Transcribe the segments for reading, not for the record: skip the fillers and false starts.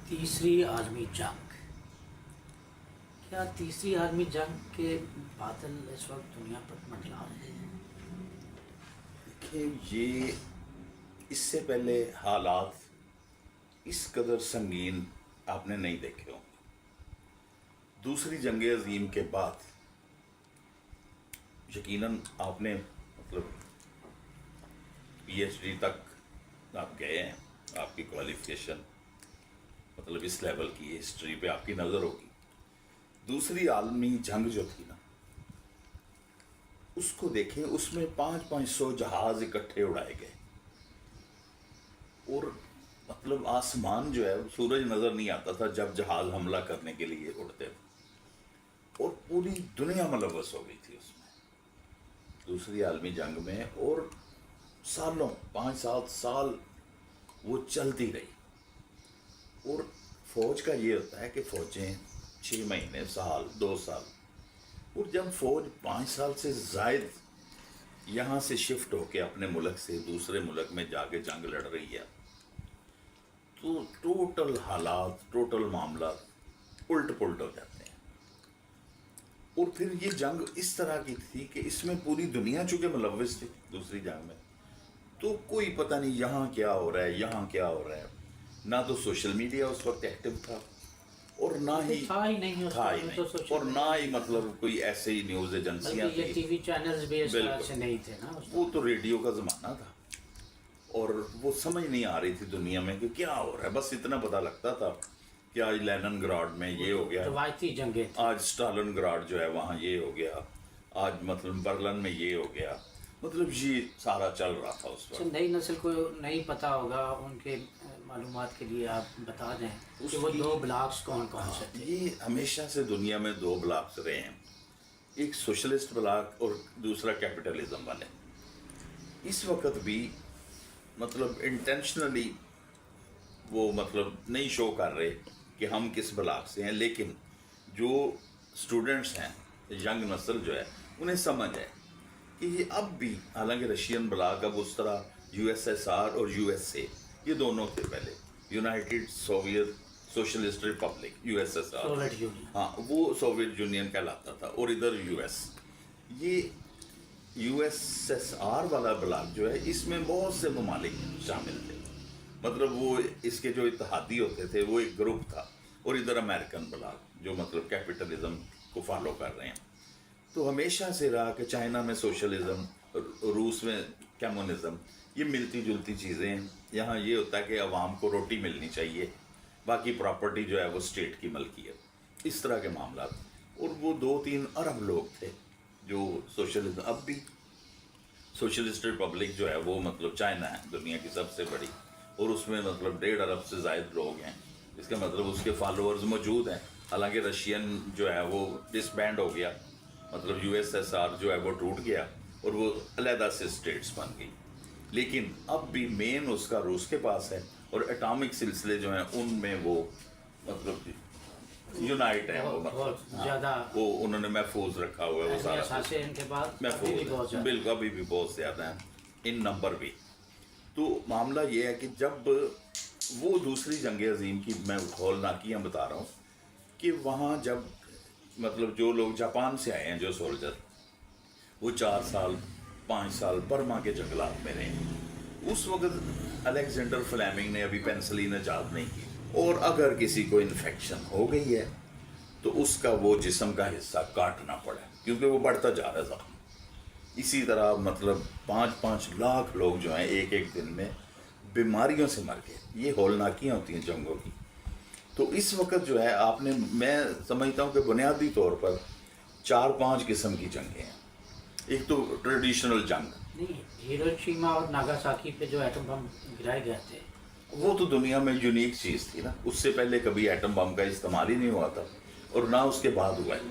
تیسری عالمی جنگ، کیا تیسری عالمی جنگ کے بادل اس وقت دنیا پر منڈلا رہے ہیں؟ دیکھیں، یہ اس سے پہلے حالات اس قدر سنگین آپ نے نہیں دیکھے ہوں گے۔ دوسری جنگ عظیم کے بعد یقیناً آپ نے پی ایچ ڈی تک آپ گئے ہیں، آپ کی کوالیفیکیشن اس لیول کی ہسٹری پہ آپ کی نظر ہوگی۔ دوسری عالمی جنگ جو تھی نا، اس کو دیکھیں، اس میں 500 جہاز اکٹھے اڑائے گئے، اور آسمان جو ہے سورج نظر نہیں آتا تھا جب جہاز حملہ کرنے کے لیے اڑتے تھے، اور پوری دنیا ملوث ہو گئی تھی اس میں، دوسری عالمی جنگ میں۔ اور سالوں 5-7 سال وہ چلتی رہی، اور فوج کا یہ ہوتا ہے کہ فوجیں 6 مہینے، سال، 2 سال، اور جب فوج 5 سال سے زائد یہاں سے شفٹ ہو کے اپنے ملک سے دوسرے ملک میں جا کے جنگ لڑ رہی ہے، تو ٹوٹل حالات، ٹوٹل معاملات الٹ پلٹ ہو جاتے ہیں۔ اور پھر یہ جنگ اس طرح کی تھی کہ اس میں پوری دنیا چونکہ ملوث تھی دوسری جنگ میں، تو کوئی پتہ نہیں یہاں کیا ہو رہا ہے، یہاں کیا ہو رہا ہے۔ نہ تو سوشل میڈیا اس وقت ایکٹیو تھا، اور نہ ہی تھا ہی نہیں، اور نہ ہی کوئی ایسے ہی نیوز ایجنسیاں یہ ٹی وی چینلز بھی اس طرح سے نہیں تھے نا، وہ تو ریڈیو کا زمانہ تھا، اور وہ سمجھ نہیں آ رہی تھی دنیا میں کہ کیا ہو رہا ہے۔ بس اتنا پتہ لگتا تھا کہ آج لینن گراڈ میں یہ ہو گیا، روایتی جنگیں تھیں، آج اسٹالن گراڈ جو ہے وہاں یہ ہو گیا، آج برلن میں یہ ہو گیا، یہ سارا چل رہا تھا اس وقت۔ نئی نسل کو نہیں پتہ ہوگا، ان کے معلومات کے لیے آپ بتا دیں کہ وہ 2 بلاکس کون کون سے تھے۔ یہ ہمیشہ سے دنیا میں 2 بلاکس رہے ہیں، ایک سوشلسٹ بلاک اور دوسرا کیپٹلزم والے۔ اس وقت بھی انٹینشنلی وہ نہیں شو کر رہے کہ ہم کس بلاک سے ہیں، لیکن جو اسٹوڈنٹس ہیں، ینگ نسل جو ہے، انہیں سمجھ ہے کہ یہ اب بھی، حالانکہ رشین بلاک اب اس طرح یو ایس ایس آر اور یو ایس اے، یہ دونوں تھے پہلے، United Soviet socialist republic, U S S R, Soviet union, ہاں وہ سوویت یونین کہلاتا تھا، اور ادھر یو ایس۔ یہ یو ایس ایس آر والا بلاک جو ہے، اس میں بہت سے ممالک شامل تھے، وہ اس کے جو اتحادی ہوتے تھے وہ ایک گروپ تھا، اور ادھر امریکن بلاک جو کیپٹلزم کو فالو کر رہے ہیں۔ تو ہمیشہ سے رہا کہ چائنا میں سوشلزم، روس میں کمیونزم، یہ ملتی جلتی چیزیں ہیں۔ یہاں یہ ہوتا ہے کہ عوام کو روٹی ملنی چاہیے، باقی پراپرٹی جو ہے وہ اسٹیٹ کی ملکیت، اس طرح کے معاملات۔ اور وہ 2-3 ارب لوگ تھے جو سوشلزم، اب بھی سوشلسٹ ریپبلک جو ہے وہ چائنا ہے دنیا کی سب سے بڑی، اور اس میں 1.5 ارب سے زائد لوگ ہیں، اس کا اس کے فالوورز موجود ہیں۔ حالانکہ رشین جو ہے وہ ڈس بینڈ ہو گیا، یو ایس ایس آر جو ہے وہ ٹوٹ گیا، اور وہ علیحدہ سے اسٹیٹس بن گئی، لیکن اب بھی مین اس کا روس کے پاس ہے، اور اٹامک سلسلے جو ہیں ان میں وہ یونائٹ ہیں، وہ بہت زیادہ، وہ انہوں نے محفوظ رکھا ہوا ہے، وہ سارا اثاثے ان کے بعد محفوظ ہے، بالکل ابھی بھی بہت زیادہ ہیں، ان نمبر بھی۔ تو معاملہ یہ ہے کہ جب وہ دوسری جنگ عظیم کی میں ہولناکیاں بتا رہا ہوں کہ وہاں جب جو لوگ جاپان سے آئے ہیں، جو سولجر، وہ 4 سال 5 سال برما کے جنگلات میں رہے ہیں۔ اس وقت الیگزینڈر فلیمنگ نے ابھی پینسلین ایجاد نہیں کی، اور اگر کسی کو انفیکشن ہو گئی ہے تو اس کا وہ جسم کا حصہ کاٹنا پڑا، کیونکہ وہ بڑھتا جا رہا ہے زخم۔ اسی طرح 5-5 لاکھ لوگ جو ہیں ایک دن میں بیماریوں سے مر گئے۔ یہ ہولناکیاں ہوتی ہیں جنگوں کی۔ تو اس وقت جو ہے میں سمجھتا ہوں کہ بنیادی طور پر 4-5 قسم کی جنگیں ہیں۔ ایک تو ٹریڈیشنل جنگ، نہیں، ہیروشیما اور ناگاساکی پہ جو ایٹم بم گرائے گئے تھے، وہ تو دنیا میں یونیک چیز تھی نا، اس سے پہلے کبھی ایٹم بم کا استعمال ہی نہیں ہوا تھا، اور نہ اس کے بعد ہوا ہے،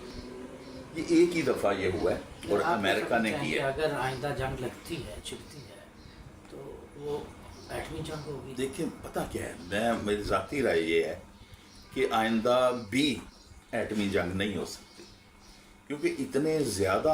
یہ ایک ہی دفعہ یہ ہوا ہے، اور امریکہ نے کی ہے۔ اگر آئندہ جنگ لگتی ہے، چھڑتی ہے، تو وہ ایٹمی جنگ ہوگی۔ دیکھیں پتہ کیا ہے، میری ذاتی رائے یہ ہے کہ آئندہ بھی ایٹمی جنگ نہیں ہو سکتی، کیونکہ اتنے زیادہ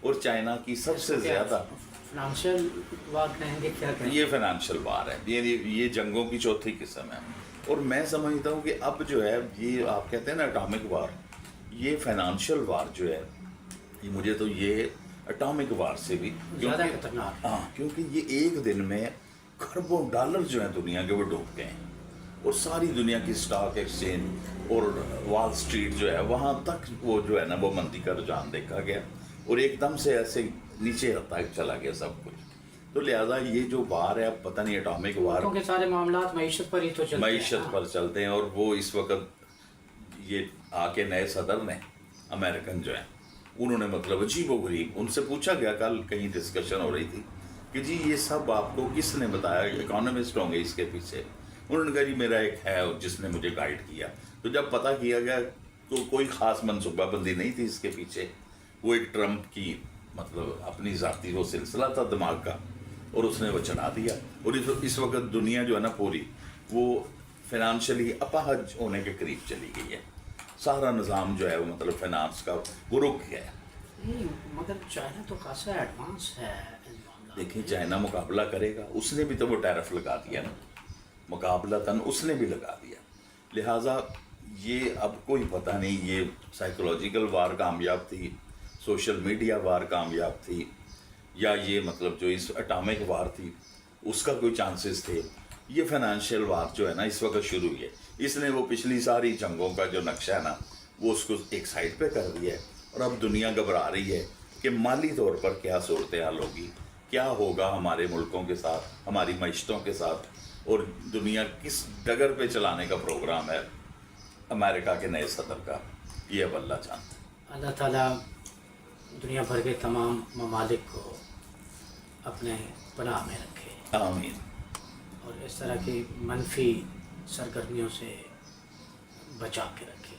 اور چائنا کی سب سے زیادہ فائنانشیل وار کہیں گے کیا کہیں؟ یہ فائنانشیل وار ہے، یہ جنگوں کی چوتھی قسم ہے. اور میں سمجھتا ہوں کہ اب جو ہے یہ آپ کہتے ہیں نا اٹامک وار، یہ فائنانشیل وار جو ہے یہ مجھے تو یہ اٹامک وار سے بھی زیادہ خطرناک. ہاں، کیونکہ یہ ایک دن میں کھربوں ڈالر جو ہیں دنیا کے وہ ڈوب گئے ہیں، اور ساری دنیا کی سٹاک ایکسچینج اور وال سٹریٹ جو ہے وہاں تک وہ جو ہے نا وہ مندی کا رجحان دیکھا گیا، اور ایک دم سے ایسے نیچے تک چلا گیا سب کچھ. تو لہٰذا یہ جو وار ہے اب پتہ نہیں اٹامک وار، کیونکہ سارے معاملات معیشت پر ہی تو چلتے ہیں. معیشت پر چلتے ہیں. اور وہ اس وقت یہ آ کے نئے صدر نے امریکن جو ہیں انہوں نے مطلب عجیب و غریب، ان سے پوچھا گیا کل کہیں ڈسکشن ہو رہی تھی کہ جی یہ سب آپ کو کس نے بتایا، اکانومسٹ ہوں گے اس کے پیچھے. انہوں نے کہا جی میرا ایک ہے جس نے مجھے گائیڈ کیا. تو جب پتہ کیا گیا تو کوئی خاص منصوبہ بندی نہیں تھی اس کے پیچھے، وہ ایک ٹرمپ کی مطلب اپنی ذاتی وہ سلسلہ تھا دماغ کا، اور اس نے وہ چڑھا دیا. اور اس وقت دنیا جو ہے نا پوری وہ فائنانشلی اپاہج ہونے کے قریب چلی گئی ہے. سارا نظام جو ہے وہ مطلب فائنانس کا وہ رک گیا ہے. نہیں مگر چائنا تو خاصا ایڈوانس ہے ان معاملات. دیکھیں چائنا مقابلہ کرے گا، اس نے بھی تو وہ ٹیرف لگا دیا نا، مقابلتاً اس نے بھی لگا دیا. لہٰذا یہ اب کوئی پتہ نہیں یہ سائیکولوجیکل وار کامیاب تھی، سوشل میڈیا وار کامیاب تھی، یا یہ مطلب جو اس اٹامک وار تھی اس کا کوئی چانسز تھے. یہ فائنانشیل وار جو ہے نا اس وقت شروع ہوئی ہے. اس نے وہ پچھلی ساری جنگوں کا جو نقشہ ہے نا وہ اس کو ایک سائڈ پہ کر دیا ہے، اور اب دنیا گھبرا رہی ہے کہ مالی طور پر کیا صورتحال ہوگی، کیا ہوگا ہمارے ملکوں کے ساتھ، ہماری معیشتوں کے ساتھ، اور دنیا کس ڈگر پہ چلانے کا پروگرام ہے امریکہ کے نئے صدر کا، یہ اب اللہ جانتا ہے. اللہ تعالیٰ دنیا بھر کے تمام ممالک کو اپنے پناہ میں رکھے، آمین. اور اس طرح کی منفی سرگرمیوں سے بچا کے رکھے.